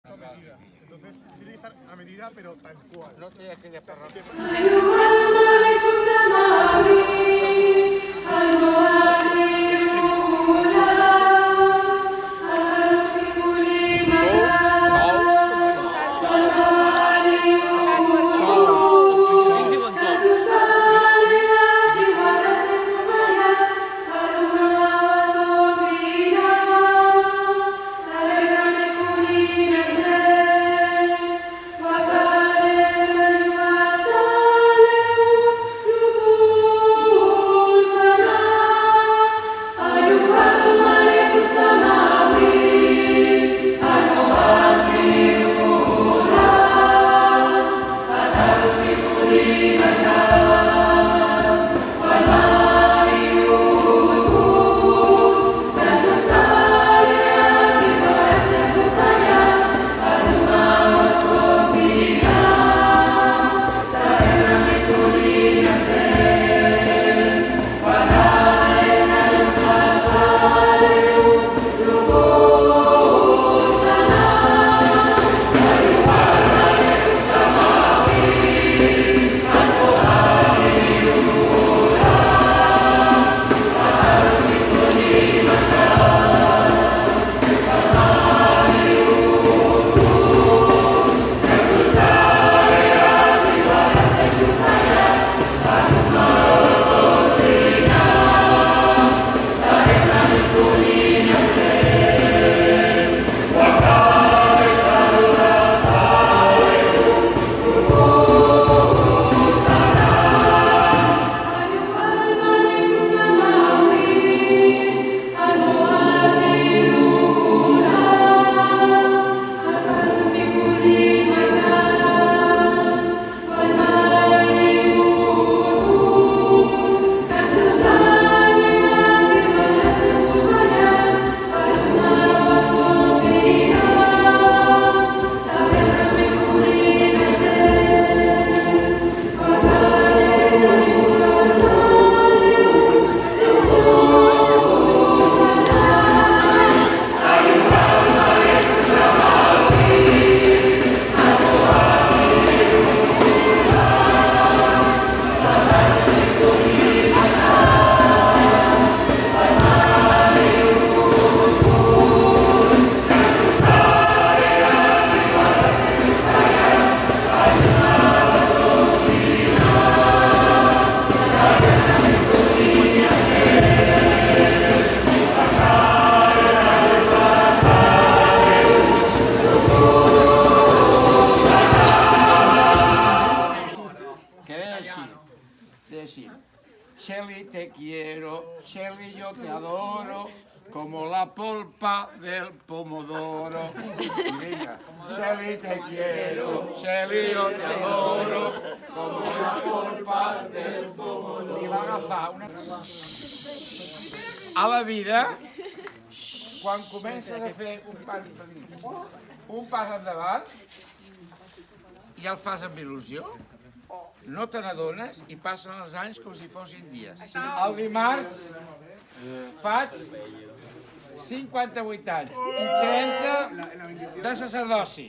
a medida. Entonces, tiene que estar a medida, pero tal cual. No tiene que despertar. Shelly, te quiero, Shelly, yo te adoro, como la polpa del pomodoro. Shelly, te quiero, Shelly, yo te adoro, como la polpa del pomodoro. I va agafar una... A la vida, quan comences a fer un pas endavant, ja el fas amb il·lusió, no te n'adones i passen els anys com si fossin dies. El dimarts faig 58 anys i 30 de sacerdoci.